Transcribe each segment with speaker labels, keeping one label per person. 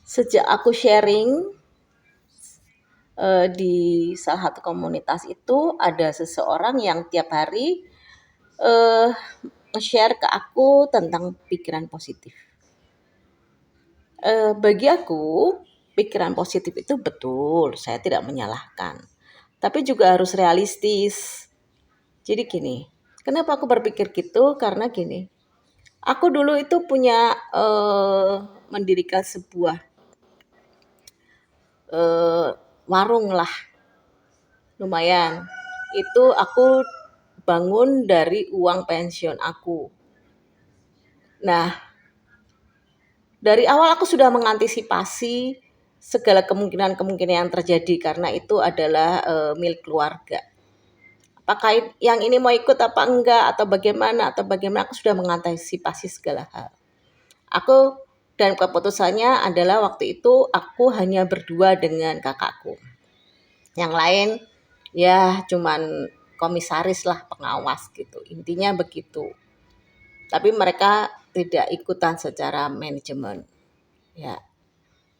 Speaker 1: Sejak aku sharing di salah satu komunitas itu ada seseorang yang tiap hari eh, share ke aku tentang pikiran positif. Bagi aku pikiran positif itu betul, saya tidak menyalahkan. Tapi juga harus realistis. Jadi gini, kenapa aku berpikir gitu? Karena gini, aku dulu itu punya mendirikan sebuah eh, warung lah, lumayan. Itu aku bangun dari uang pensiun aku. Nah, dari awal aku sudah mengantisipasi segala kemungkinan-kemungkinan yang terjadi karena itu adalah milik keluarga. Apakah yang ini mau ikut apa enggak atau bagaimana aku sudah mengantisipasi segala hal. Aku dan keputusannya adalah waktu itu aku hanya berdua dengan kakakku. Yang lain ya cuman komisaris lah, pengawas gitu. Intinya begitu. Tapi mereka tidak ikutan secara manajemen. Ya.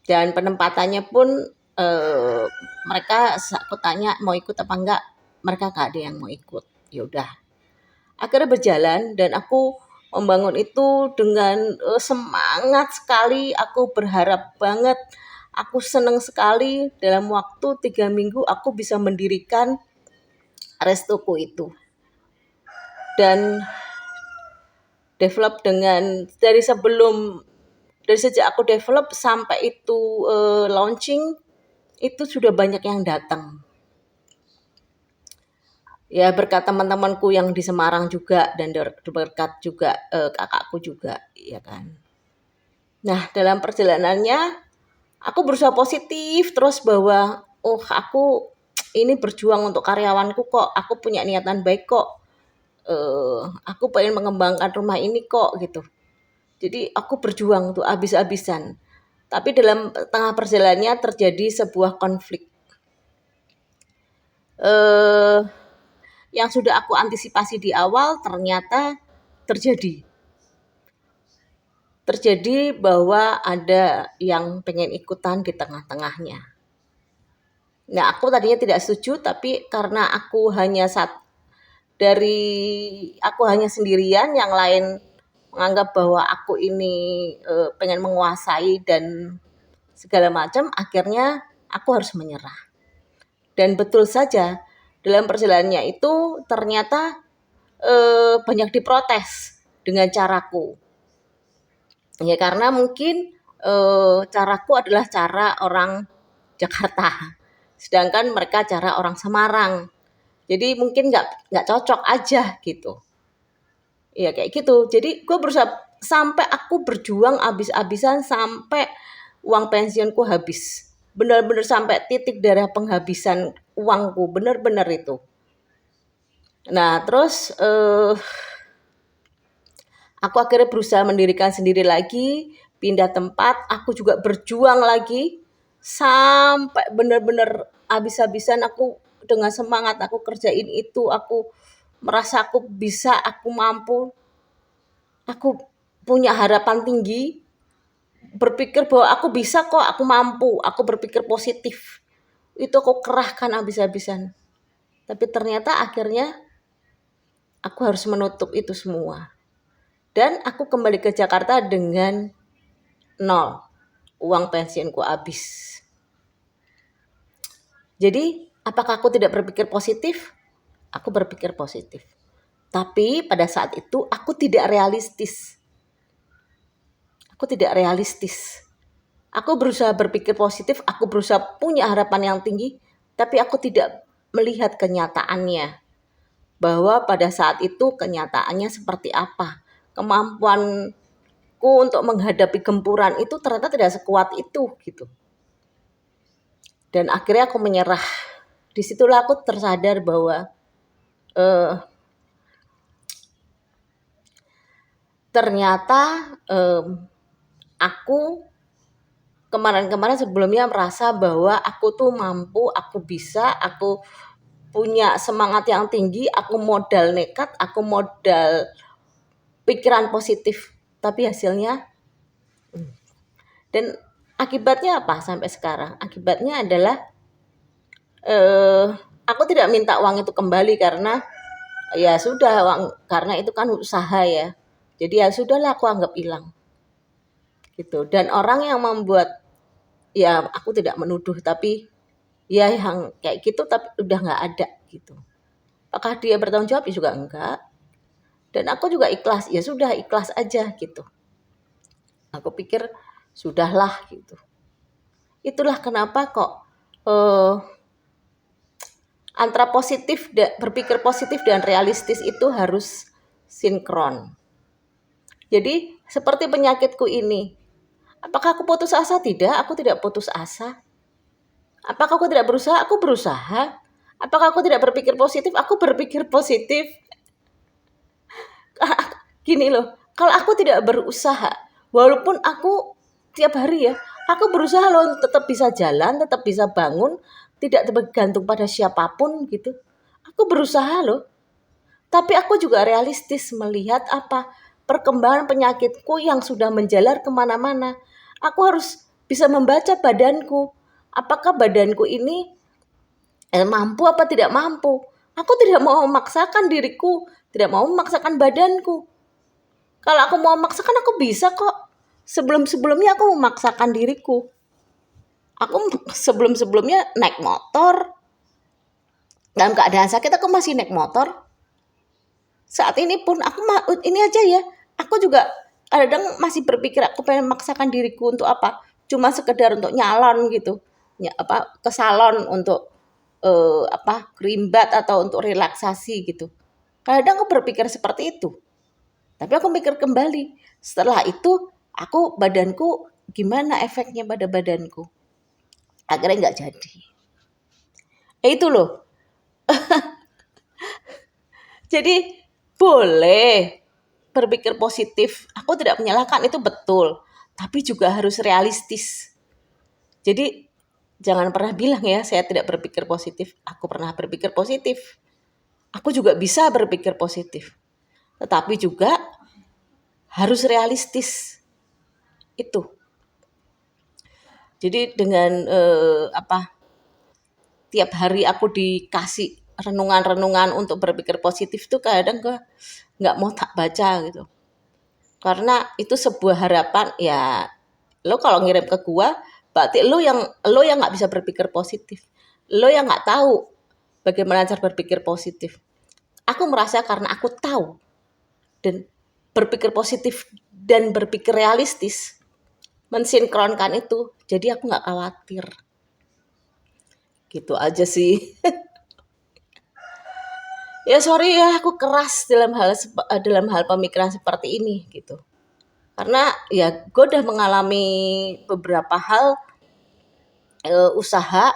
Speaker 1: Dan penempatannya pun eh, mereka aku tanya mau ikut apa enggak, mereka gak ada yang mau ikut. Ya udah. Akhirnya berjalan dan aku membangun itu dengan semangat sekali. Aku berharap banget, aku senang sekali dalam waktu 3 minggu aku bisa mendirikan restoku itu. Dan develop dengan dari sejak aku develop sampai itu launching itu sudah banyak yang datang. Ya berkat teman-temanku yang di Semarang juga dan berkat juga kakakku juga, ya kan. Nah dalam perjalanannya aku berusaha positif terus bahwa aku ini berjuang untuk karyawanku kok, aku punya niatan baik kok, aku pengen mengembangkan rumah ini kok gitu. Jadi aku berjuang tuh habis-habisan. Tapi dalam tengah perjalanannya terjadi sebuah konflik. Eh, yang sudah aku antisipasi di awal ternyata terjadi. Terjadi bahwa ada yang pengen ikutan di tengah-tengahnya. Nah, aku tadinya tidak setuju, tapi karena aku hanya sendirian, yang lain menganggap bahwa aku ini pengen menguasai dan segala macam, akhirnya aku harus menyerah. Dan betul saja dalam perjalanannya itu ternyata banyak diprotes dengan caraku. Ya karena mungkin caraku adalah cara orang Jakarta, sedangkan mereka cara orang Semarang. Jadi mungkin nggak cocok aja gitu. Ya kayak gitu. Jadi gue berusaha sampai aku berjuang abis-abisan sampai uang pensiunku habis. Benar-benar sampai titik darah penghabisan uangku, benar-benar itu. Nah, terus aku akhirnya berusaha mendirikan sendiri lagi, pindah tempat, aku juga berjuang lagi sampai benar-benar habis-habisan aku dengan semangat aku kerjain itu, aku merasa aku bisa, aku mampu, aku punya harapan tinggi, berpikir bahwa aku bisa kok, aku mampu, aku berpikir positif. Itu aku kerahkan habis-habisan. Tapi ternyata akhirnya aku harus menutup itu semua. Dan aku kembali ke Jakarta dengan nol. Uang pensiunku habis. Jadi, apakah aku tidak berpikir positif? Aku berpikir positif. Tapi pada saat itu aku tidak realistis. Aku tidak realistis. Aku berusaha berpikir positif, aku berusaha punya harapan yang tinggi, tapi aku tidak melihat kenyataannya. Bahwa pada saat itu kenyataannya seperti apa. Kemampuanku untuk menghadapi gempuran itu ternyata tidak sekuat itu gitu. Dan akhirnya aku menyerah. Disitulah aku tersadar bahwa ternyata aku kemarin-kemarin sebelumnya merasa bahwa aku tuh mampu, aku bisa, aku punya semangat yang tinggi, aku modal nekat, aku modal pikiran positif. Tapi hasilnya dan Akibatnya apa sampai sekarang? Akibatnya adalah aku tidak minta uang itu kembali karena ya sudah karena itu kan usaha ya. Jadi ya sudahlah aku anggap hilang gitu. Dan orang yang membuat ya aku tidak menuduh tapi ya yang kayak gitu tapi udah nggak ada gitu. Apakah dia bertanggung jawab? Ya juga enggak. Dan aku juga ikhlas, ya sudah ikhlas aja gitu. Aku pikir sudahlah gitu. Itulah kenapa kok eh, antara berpikir positif dan realistis itu harus sinkron. Jadi seperti penyakitku ini, apakah aku putus asa? Tidak, aku tidak putus asa. Apakah aku tidak berusaha? Aku berusaha. Apakah aku tidak berpikir positif? Aku berpikir positif. Gini loh, kalau aku tidak berusaha, walaupun aku tiap hari ya, aku berusaha loh untuk tetap bisa jalan, tetap bisa bangun, tidak tergantung pada siapapun gitu. Aku berusaha loh. Tapi aku juga realistis melihat apa perkembangan penyakitku yang sudah menjalar kemana-mana. Aku harus bisa membaca badanku. Apakah badanku ini mampu apa tidak mampu? Aku tidak mau memaksakan diriku, tidak mau memaksakan badanku. Kalau aku mau memaksakan aku bisa kok. Sebelum-sebelumnya aku memaksakan diriku. Aku sebelum-sebelumnya naik motor. Dalam keadaan sakit aku masih naik motor. Saat ini pun aku ini aja ya. Aku juga kadang masih berpikir aku pengen memaksakan diriku untuk apa? Cuma sekedar untuk nyalon gitu. Ke salon untuk kerimbat atau untuk relaksasi gitu. Kadang aku berpikir seperti itu. Tapi aku mikir kembali. Setelah itu badanku gimana efeknya pada badanku. Akhirnya nggak jadi. Itu loh. Jadi boleh berpikir positif. Aku tidak menyalahkan itu betul. Tapi juga harus realistis. Jadi jangan pernah bilang ya saya tidak berpikir positif. Aku pernah berpikir positif. Aku juga bisa berpikir positif. Tetapi juga harus realistis. Itu. Jadi dengan tiap hari aku dikasih renungan-renungan untuk berpikir positif tuh kadang nggak mau tak baca gitu. Karena itu sebuah harapan ya lo kalau ngirim ke gua berarti lo yang nggak bisa berpikir positif. Lo yang nggak tahu bagaimana cara berpikir positif. Aku merasa karena aku tahu dan berpikir positif dan berpikir realistis mensinkronkan itu jadi aku nggak khawatir. Gitu aja sih. Ya sorry ya aku keras dalam hal pemikiran seperti ini gitu. Karena ya gue udah mengalami beberapa hal usaha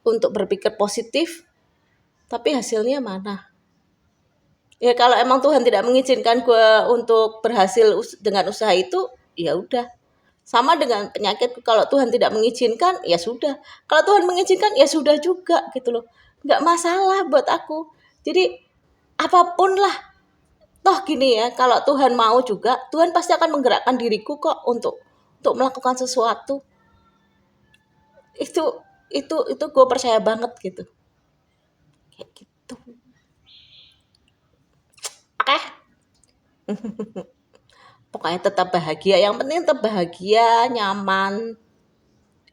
Speaker 1: untuk berpikir positif, tapi hasilnya mana? Ya kalau emang Tuhan tidak mengizinkan gue untuk berhasil dengan usaha itu, ya udah. Sama dengan penyakit, kalau Tuhan tidak mengizinkan, ya sudah. Kalau Tuhan mengizinkan, ya sudah juga gitu loh. Nggak masalah buat aku. Jadi apapun lah. Toh gini ya, kalau Tuhan mau juga, Tuhan pasti akan menggerakkan diriku kok untuk melakukan sesuatu. Itu gue percaya banget gitu. Kayak gitu. Oke. Pokoknya tetap bahagia. Yang penting tetap bahagia, nyaman.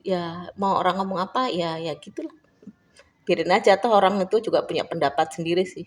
Speaker 1: Ya mau orang ngomong apa ya gitulah. Biarin aja toh orang itu juga punya pendapat sendiri sih.